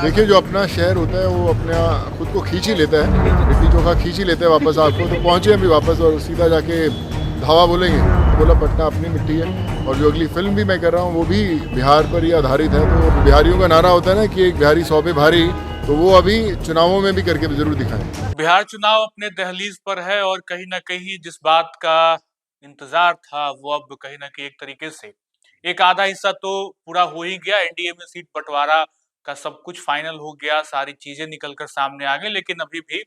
देखिए, जो अपना शहर होता है वो अपने खुद को खींच ही लेता है, लिट्टी चोखा खींच ही लेते हैं वापस आपको। तो पहुँचे हम भी वापस और सीधा जाके धावा बोलेंगे। बोला पटना अपनी मिट्टी है, और जो अगली फिल्म भी मैं कर रहा हूँ वो भी बिहार पर ही आधारित है। तो बिहारियों का नारा होता है ना कि एक बिहारी 100 पे भारी, तो वो अभी चुनावों में भी करके जरूर दिखाएं। बिहार चुनाव अपने दहलीज पर है और कहीं न कहीं जिस बात का इंतजार था वो अब कहीं न कहीं एक तरीके से एक आधा हिस्सा तो पूरा हो ही गया। एनडीए में सीट बंटवारा का सब कुछ फाइनल हो गया, सारी चीजें निकल कर सामने आ गई, लेकिन अभी भी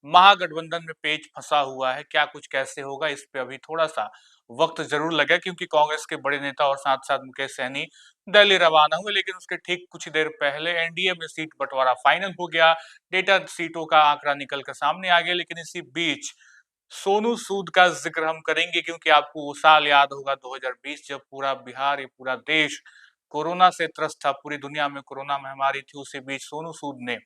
महागठबंधन में पेच फंसा हुआ है। क्या कुछ कैसे होगा, इस पे अभी थोड़ा-सा वक्त जरूर लगेगा, क्योंकि कांग्रेस के बड़े नेता और साथ-साथ मुकेश सहनी दिल्ली रवाना हुए, लेकिन उसके ठीक कुछ देर पहले एनडीए में सीट बंटवारा फाइनल हो गया। डेटा सीटों का आंकड़ा निकल कर सामने आ गया, लेकिन इसी बीच सोनू सूद का जिक्र हम करेंगे, क्योंकि आपको वो साल याद होगा 2020, जब पूरा बिहार, ये पूरा देश कोरोना से त्रस्त था, पूरी दुनिया में कोरोना महामारी थी। उसी बीच सोनू सूद ने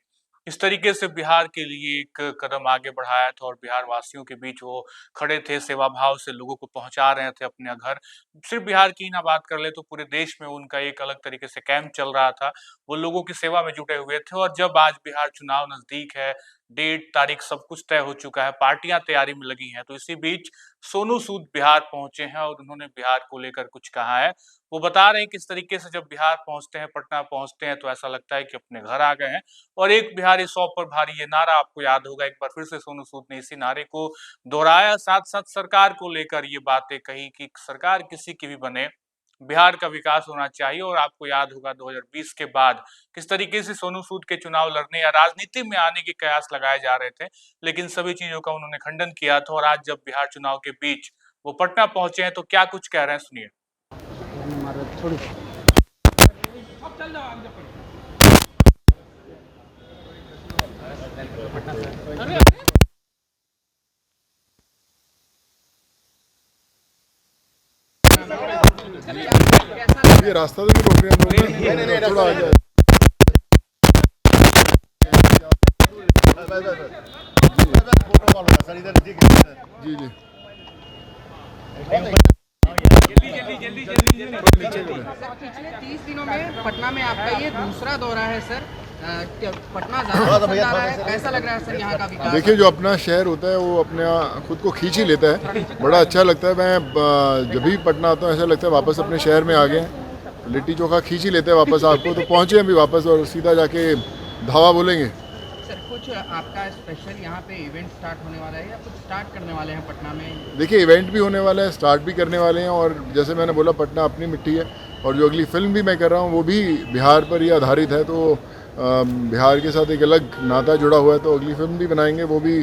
इस तरीके से बिहार के लिए एक कदम आगे बढ़ाया था और बिहार वासियों के बीच वो खड़े थे, सेवा भाव से लोगों को पहुंचा रहे थे अपने घर। सिर्फ बिहार की ना बात कर ले तो पूरे देश में उनका एक अलग तरीके से कैंप चल रहा था। वो लोगों की सेवा में जुटे हुए थे, और जब आज बिहार चुनाव नजदीक है, डेट तारीख सब कुछ तय हो चुका है, पार्टियां तैयारी में लगी हैं, तो इसी बीच सोनू सूद बिहार पहुंचे हैं और उन्होंने बिहार को लेकर कुछ कहा है। वो बता रहे हैं किस तरीके से जब बिहार पहुंचते हैं, पटना पहुंचते हैं, तो ऐसा लगता है कि अपने घर आ गए हैं। और एक बिहारी 100 पर भारी, ये नारा आपको याद होगा, एक बार फिर से सोनू सूद ने इसी नारे को दोहराया। साथ साथ सरकार को लेकर ये बातें कही कि सरकार किसी की भी बने, बिहार का विकास होना चाहिए। और आपको याद होगा 2020 के बाद किस तरीके से सोनू सूद के चुनाव लड़ने या राजनीति में आने के कयास लगाए जा रहे थे, लेकिन सभी चीजों का उन्होंने खंडन किया था। और आज जब बिहार चुनाव के बीच वो पटना पहुंचे हैं, तो क्या कुछ कह रहे हैं, सुनिए। ये रास्ता तो नहीं रोक रहे हम लोग, थोड़ा आ जाए। जी जी, पिछले 30 दिनों में पटना में आपका ये दूसरा दौरा है सर। पटना ज्यादा पसंद आ रहा है, कैसा लग रहा है सर यहाँ का विकास? देखिए, जो अपना शहर होता है वो अपने खुद को खींच ही लेता है। बड़ा अच्छा लगता है। मैं जब भी पटना आता हूँ ऐसा लगता है वापस अपने शहर में आ गए हैं। लिट्टी चोखा खींच ही लेते हैं वापस आपको। तो पहुँचे हम भी वापस और सीधा जाके धावा बोलेंगे। सर कुछ आपका स्पेशल यहाँ पे इवेंट स्टार्ट होने वाला है या कुछ स्टार्ट करने वाले हैं पटना में? देखिए, इवेंट भी होने वाला है, स्टार्ट भी करने वाले हैं। और जैसे मैंने बोला पटना अपनी मिट्टी है, और जो अगली फिल्म भी मैं कर रहा हूँ वो भी बिहार पर ही आधारित है। तो बिहार के साथ एक अलग नाता जुड़ा हुआ है। तो अगली फिल्म भी बनाएंगे, वो भी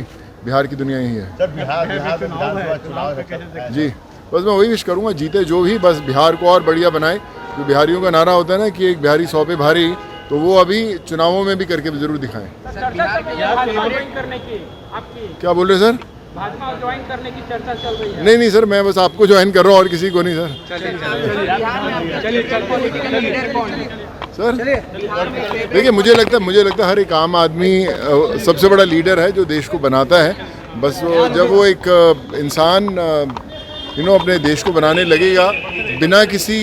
बिहार की दुनिया ही है। सर बिहार में विधानसभा चुनाव है। जी, बस मैं वही विश करूँगा, जीते जो भी, बस बिहार को और बढ़िया बनाए। जो बिहारियों का नारा होता है ना कि एक बिहारी 100 पे भारी, तो वो अभी चुनावों में भी करके जरूर दिखाएं। सर बिहार में क्या बोल रहे सर? भाजपा ज्वाइन करने की चर्चा चल रही है। नहीं सर, मैं बस आपको ज्वाइन कर रहा हूँ और किसी को नहीं सर। बिहार में आपका फेवरेट पॉलिटिकल लीडर कौन है सर बिहार में? देखिए, मुझे लगता है हर एक आम आदमी सबसे बड़ा लीडर है जो देश को बनाता है। बस जब वो एक इंसान अपने देश को बनाने लगेगा बिना किसी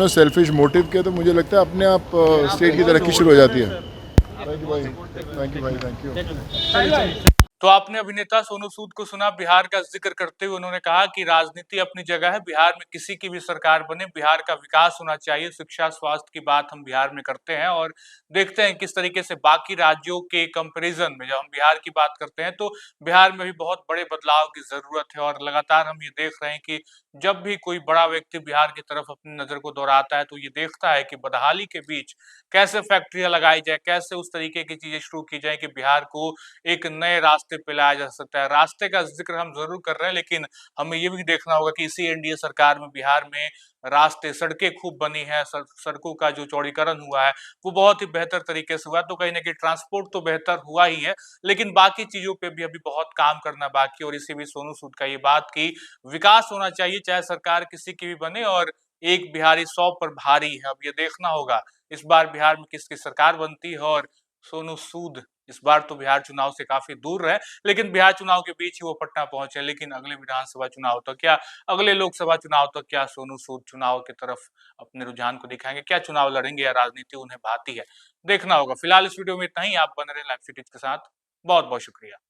सेल्फिश मोटिव के, तो मुझे लगता है अपने आप स्टेट की तरक्की शुरू हो जाती है। थैंक यू भाई, थैंक यू भाई, थैंक यू। तो आपने अभिनेता सोनू सूद को सुना। बिहार का जिक्र करते हुए उन्होंने कहा कि राजनीति अपनी जगह है, बिहार में किसी की भी सरकार बने, बिहार का विकास होना चाहिए। शिक्षा स्वास्थ्य की बात हम बिहार में करते हैं और देखते हैं किस तरीके से बाकी राज्यों के कंपैरिजन में जब हम बिहार की बात करते हैं, तो बिहार में भी बहुत बड़े बदलाव की जरूरत है। और लगातार हम ये देख रहे हैं कि जब भी कोई बड़ा व्यक्ति बिहार की तरफ अपनी नजर को दौड़ाता है, तो ये देखता है कि बदहाली के बीच कैसे फैक्ट्रियां लगाई जाए, कैसे उस तरीके की चीजें शुरू की जाए कि बिहार को एक नए रास्ते पे लाया जा सकता है। रास्ते का जिक्र हम जरूर कर रहे हैं, लेकिन हमें ये भी देखना होगा कि इसी एनडीए सरकार में बिहार में रास्ते, सड़कें खूब बनी है। सड़कों का जो चौड़ीकरण हुआ है वो बहुत ही बेहतर तरीके से हुआ है। तो कहीं ना कहीं ट्रांसपोर्ट तो बेहतर हुआ ही है, लेकिन बाकी चीजों पे भी अभी बहुत काम करना बाकी है। और इसी भी सोनू सूद का ये बात की विकास होना चाहिए, चाहे सरकार किसी की भी बने, और एक बिहारी 100 पर भारी है। अब ये देखना होगा इस बार बिहार में किसकी सरकार बनती है और सोनू सूद इस बार तो बिहार चुनाव से काफी दूर रहे, लेकिन बिहार चुनाव के बीच ही वो पटना पहुंचे। लेकिन अगले विधानसभा चुनाव तक क्या, अगले लोकसभा चुनाव तक क्या सोनू सूद चुनाव की तरफ अपने रुझान को दिखाएंगे, क्या चुनाव लड़ेंगे या राजनीति उन्हें भाती है, देखना होगा। फिलहाल इस वीडियो में इतना ही। आप बने रहे लाइव सिटीज के साथ। बहुत बहुत शुक्रिया।